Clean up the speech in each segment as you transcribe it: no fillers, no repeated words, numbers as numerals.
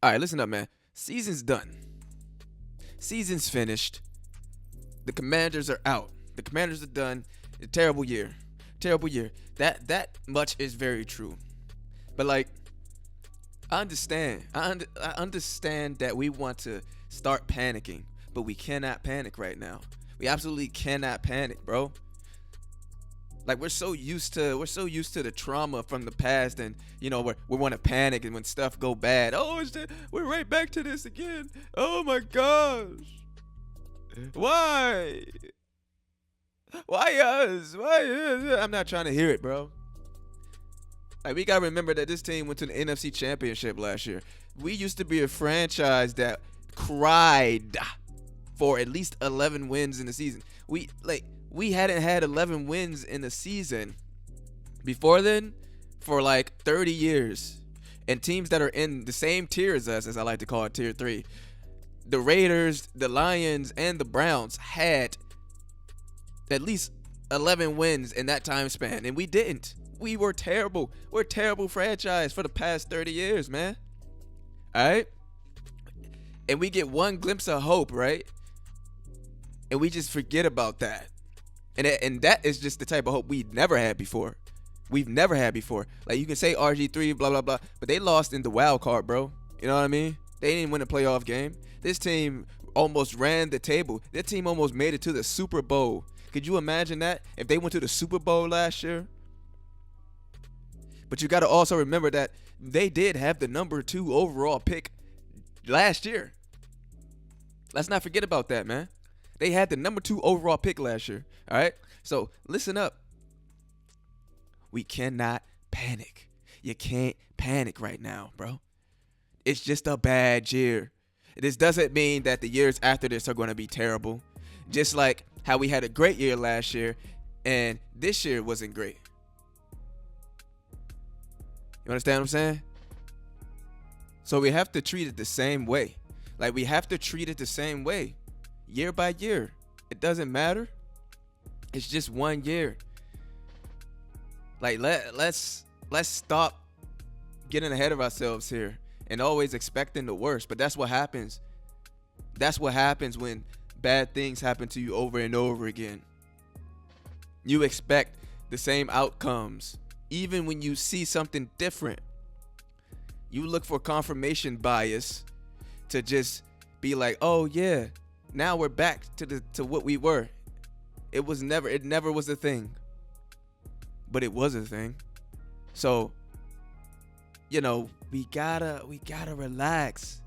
All right, listen up, man. Season's done. Season's finished. The Commanders are out. The Commanders are done. A terrible year. Terrible year. That much is very true. But like, I understand. I understand that we want to start panicking, but we cannot panic right now. We absolutely cannot panic, bro. Like we're so used to the trauma from the past, and we want to panic, and when stuff go bad, we're right back to this again. Oh my gosh, why? Why us? Why us? I'm not trying to hear it, bro. Like we gotta remember that this team went to the NFC Championship last year. We used to be a franchise that cried for at least 11 wins in the season. We hadn't had 11 wins in the season before then for like 30 years. And teams that are in the same tier as us, as I like to call it, tier 3, the Raiders, the Lions, and the Browns had at least 11 wins in that time span, and we didn't. We were terrible. We're a terrible franchise for the past 30 years, man. All right? And we get one glimpse of hope, right? And we just forget about that. And that is just the type of hope we've never had before. We've never had before. Like, you can say RG3, blah, blah, blah, but they lost in the wild card, bro. You know what I mean? They didn't win a playoff game. This team almost ran the table. Their team almost made it to the Super Bowl. Could you imagine that? If they went to the Super Bowl last year? But you got to also remember that they did have the number 2 overall pick last year. Let's not forget about that, man. They had the number 2 overall pick last year. All right? So listen up. We cannot panic. You can't panic right now, bro. It's just a bad year. This doesn't mean that the years after this are going to be terrible. Just like how we had a great year last year and this year wasn't great. You understand what I'm saying? So we have to treat it the same way. Like, we have to treat it the same way. Year by year. It doesn't matter. It's just one year. Like, let's stop getting ahead of ourselves here and always expecting the worst. But that's what happens. That's what happens when bad things happen to you over and over again. You expect the same outcomes. Even when you see something different, you look for confirmation bias to just be like, oh yeah, now we're back to what we were. It never was a thing. But it was a thing. So, we gotta relax.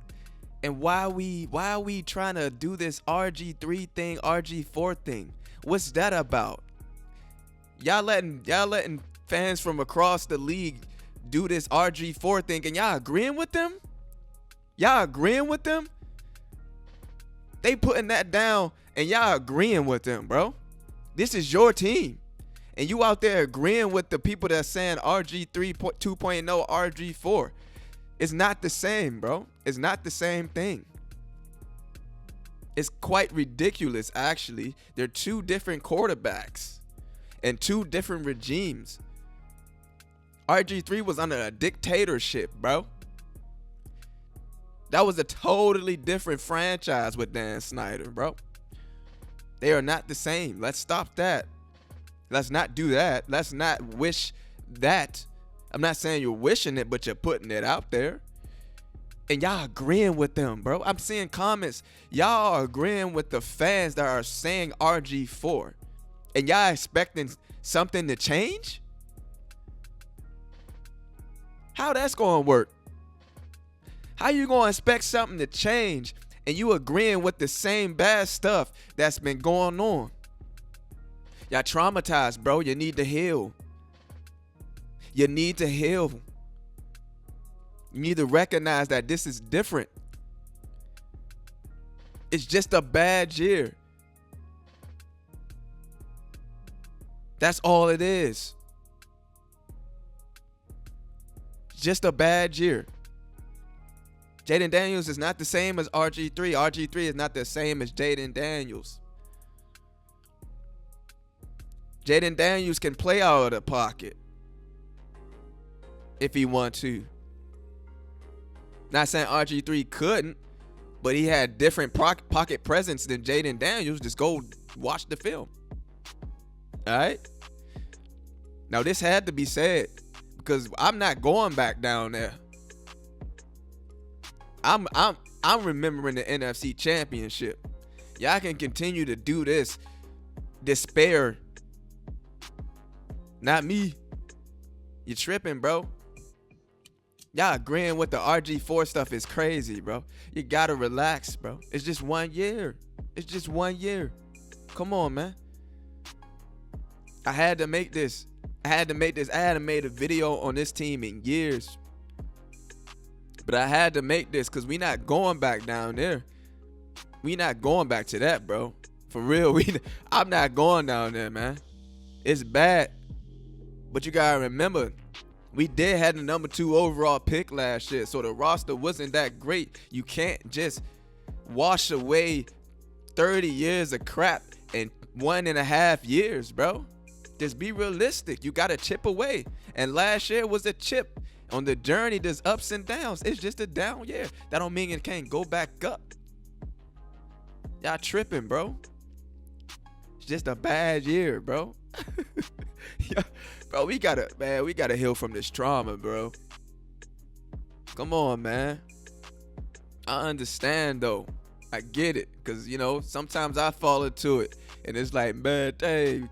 And why are we trying to do this RG3 thing, RG4 thing? What's that about? Y'all letting fans from across the league do this RG4 thing, and y'all agreeing with them? Y'all agreeing with them? They putting that down and y'all agreeing with them, bro. This is your team. And you out there agreeing with the people that's saying RG3 2.0, RG4. It's not the same, bro. It's not the same thing. It's quite ridiculous, actually. They're two different quarterbacks and two different regimes. RG3 was under a dictatorship, bro. That was a totally different franchise with Dan Snyder, bro. They are not the same. Let's stop that. Let's not do that. Let's not wish that. I'm not saying you're wishing it, but you're putting it out there. And y'all agreeing with them, bro. I'm seeing comments. Y'all are agreeing with the fans that are saying RG4. And y'all expecting something to change? How that's going to work? How you going to expect something to change and you agreeing with the same bad stuff that's been going on? Y'all traumatized, bro. You need to heal. You need to heal. You need to recognize that this is different. It's just a bad year. That's all it is. Just a bad year. Jaden Daniels is not the same as RG3. RG3 is not the same as Jaden Daniels. Jaden Daniels can play out of the pocket if he wants to. Not saying RG3 couldn't, but he had different pocket presence than Jaden Daniels. Just go watch the film. All right. Now this had to be said because I'm not going back down there. I'm remembering the NFC Championship. Y'all can continue to do this. Despair. Not me. You tripping, bro. Y'all agreeing with the RG4 stuff is crazy, bro. You gotta relax, bro. It's just 1 year. It's just 1 year. Come on, man. I had to make this. I hadn't made a video on this team in years. But I had to make this because we not going back down there. We not going back to that, bro. For real. I'm not going down there, man. It's bad. But you gotta remember, we did have the number 2 overall pick last year. So the roster wasn't that great. You can't just wash away 30 years of crap in 1.5 years, bro. Just be realistic. You gotta chip away. And last year was a chip. On the journey, there's ups and downs. It's just a down year. That don't mean it can't go back up. Y'all tripping, bro. It's just a bad year, bro. Yeah, bro, we gotta heal from this trauma, bro. Come on, man. I understand though. I get it. Cause sometimes I fall into it. And it's like, man, dang.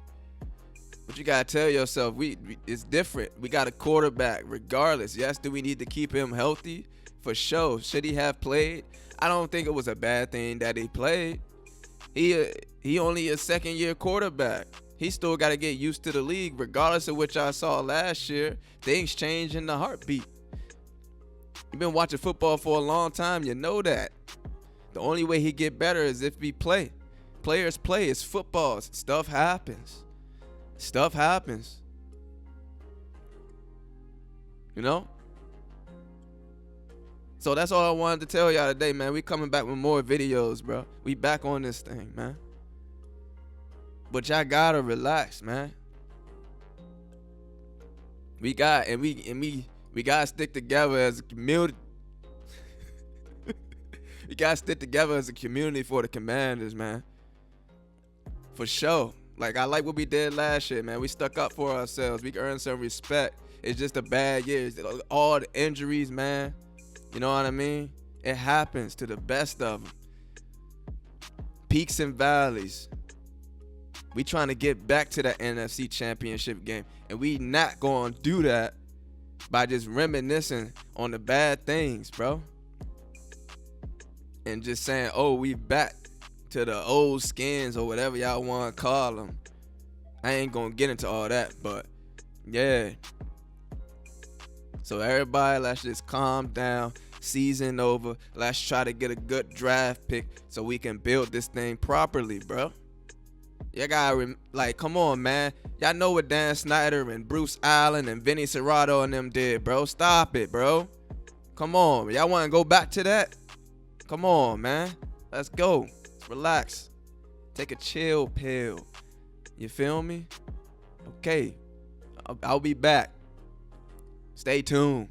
But you gotta tell yourself, it's different. We got a quarterback, regardless. Yes, do we need to keep him healthy? For sure. Should he have played? I don't think it was a bad thing that he played. He only a second-year quarterback. He still got to get used to the league, regardless of what y'all saw last year. Things change in the heartbeat. You've been watching football for a long time. You know that. The only way he get better is if we play. Players play. It's football. Stuff happens. Stuff happens. So that's all I wanted to tell y'all today, man. We coming back with more videos, bro. We back on this thing, man. But y'all gotta relax, man. We gotta stick together as a community. We gotta stick together as a community for the Commanders, man. For sure. Like, I like what we did last year, man. We stuck up for ourselves. We earned some respect. It's just a bad year. All the injuries, man. You know what I mean? It happens to the best of them. Peaks and valleys. We trying to get back to that NFC Championship game. And we not going to do that by just reminiscing on the bad things, bro. And just saying, oh, we back to the old skins or whatever y'all want to call them. I ain't going to get into all that, but yeah. So everybody, let's just calm down. Season over. Let's try to get a good draft pick so we can build this thing properly, bro. Y'all gotta, come on, man. Y'all know what Dan Snyder and Bruce Allen and Vinny Serrato and them did, bro. Stop it, bro. Come on. Y'all want to go back to that? Come on, man. Let's go. Relax. Take a chill pill. You feel me? Okay. I'll be back. Stay tuned.